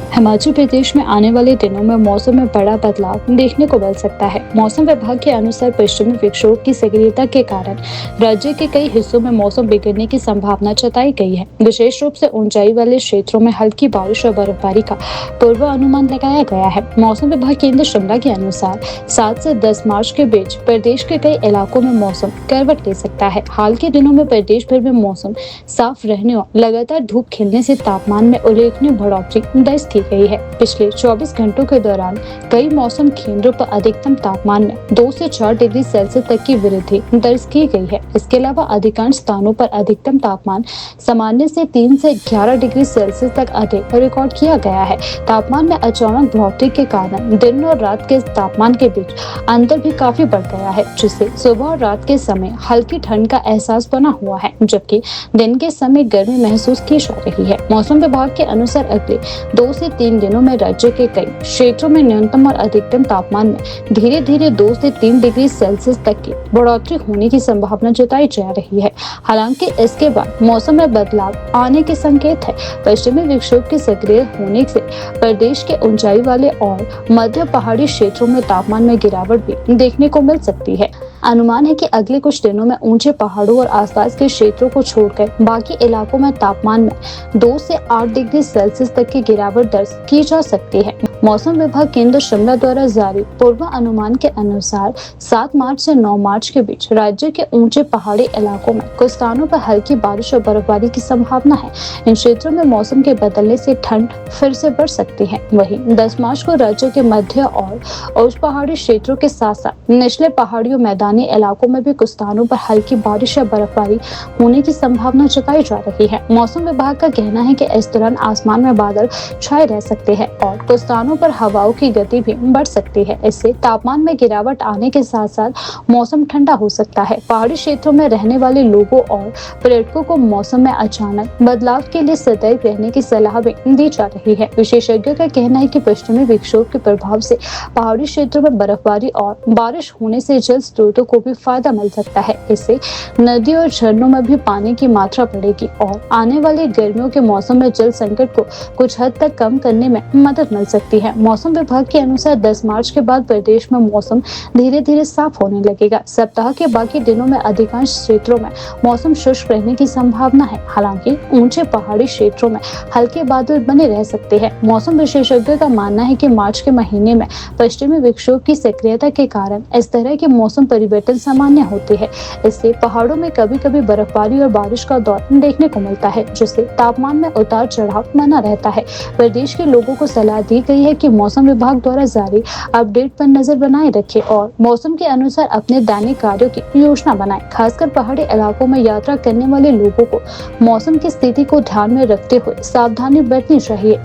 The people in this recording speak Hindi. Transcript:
हिमाचल प्रदेश में आने वाले दिनों में मौसम में बड़ा बदलाव देखने को मिल सकता है। मौसम विभाग के अनुसार पश्चिमी विक्षोभ की सक्रियता के कारण राज्य के कई हिस्सों में मौसम बिगड़ने की संभावना जताई गई है। विशेष रूप से ऊंचाई वाले क्षेत्रों में हल्की बारिश और बर्फबारी का पूर्वानुमान लगाया गया है। मौसम विभाग केंद्र शिमला के अनुसार 7 से 10 मार्च के बीच प्रदेश के कई इलाकों में मौसम करवट ले सकता है। हाल के दिनों में प्रदेश भर में मौसम साफ रहने और लगातार धूप खिलने से तापमान में उल्लेखनीय बढ़ोतरी दर्ज की गई है। पिछले 24 घंटों के दौरान कई मौसम केंद्रों पर अधिकतम तापमान में 2 से 4 डिग्री सेल्सियस तक की वृद्धि दर्ज की गई है। इसके अलावा अधिकांश स्थानों पर अधिकतम तापमान सामान्य से 3 से 11 डिग्री सेल्सियस तक अधिक रिकॉर्ड किया गया है। तापमान में अचानक बढ़ोतरी के कारण दिन और रात के तापमान के बीच अंतर भी काफी बढ़ गया है, जिससे सुबह और रात के समय हल्की ठंड का एहसास बना हुआ है, जबकि दिन के समय गर्मी महसूस की जा रही है। मौसम विभाग के अनुसार अगले 2 से 3 दिनों में राज्य के कई क्षेत्रों में न्यूनतम और अधिकतम तापमान में धीरे धीरे 2 से 3 डिग्री सेल्सियस तक की बढ़ोतरी होने की संभावना जताई जा रही है। हालांकि इसके बाद मौसम में बदलाव आने के संकेत है। पश्चिमी विक्षोभ के सक्रिय होने से प्रदेश के ऊंचाई वाले और मध्य पहाड़ी क्षेत्रों में तापमान में गिरावट भी देखने को मिल सकती है। अनुमान है कि अगले कुछ दिनों में ऊंचे पहाड़ों और आसपास के क्षेत्रों को छोड़कर बाकी इलाकों में तापमान में 2 से 8 डिग्री सेल्सियस तक की गिरावट दर्ज की जा सकती है। मौसम विभाग केंद्र शिमला द्वारा जारी पूर्वानुमान के अनुसार 7 मार्च से 9 मार्च के बीच राज्य के ऊंचे पहाड़ी इलाकों में कुछ स्थानों पर हल्की बारिश और बर्फबारी की संभावना है। इन क्षेत्रों में मौसम के बदलने से ठंड फिर से बढ़ सकती है। वहीं 10 मार्च को राज्य के मध्य और उच्च पहाड़ी क्षेत्रों के साथ साथ निचले पहाड़ी और मैदानी इलाकों में भी कुछ स्थानों पर हल्की बारिश या बर्फबारी होने की संभावना जताई जा रही है। मौसम विभाग का कहना है कि इस दौरान आसमान में बादल छाए रह सकते हैं और कुछ स्थानों पर हवाओं की गति भी बढ़ सकती है। इससे तापमान में गिरावट आने के साथ साथ मौसम ठंडा हो सकता है। पहाड़ी क्षेत्रों में रहने वाले लोगों और पर्यटकों को मौसम में अचानक बदलाव के लिए सतर्क रहने की सलाह भी दी जा रही है। विशेषज्ञों का कहना है कि पश्चिमी विक्षोभ के प्रभाव से पहाड़ी क्षेत्रों में बर्फबारी और बारिश होने से जल स्रोतों को भी फायदा मिल सकता है। इससे नदियों और झरनों में भी पानी की मात्रा बढ़ेगी और आने वाले गर्मियों के मौसम में जल संकट को कुछ हद तक कम करने में मदद मिल सकती है। मौसम विभाग के अनुसार 10 मार्च के बाद प्रदेश में मौसम धीरे धीरे साफ होने लगेगा। सप्ताह के बाकी दिनों में अधिकांश क्षेत्रों में मौसम शुष्क रहने की संभावना है। हालांकि ऊंचे पहाड़ी क्षेत्रों में हल्के बादल बने रह सकते हैं। मौसम विशेषज्ञों का मानना है कि मार्च के महीने में पश्चिमी विक्षोभ की सक्रियता के कारण इस तरह के मौसम परिवर्तन सामान्य होते हैं। इससे पहाड़ों में कभी कभी बर्फबारी और बारिश का दौर देखने को मिलता है, जिससे तापमान में उतार चढ़ाव बना रहता है। प्रदेश के लोगों को सलाह दी गई है कि मौसम विभाग द्वारा जारी अपडेट पर नजर बनाए रखें और मौसम के अनुसार अपने दैनिक कार्यों की योजना बनाएं। खासकर पहाड़ी इलाकों में यात्रा करने वाले लोगों को मौसम की स्थिति को ध्यान में रखते हुए सावधानी बरतनी चाहिए।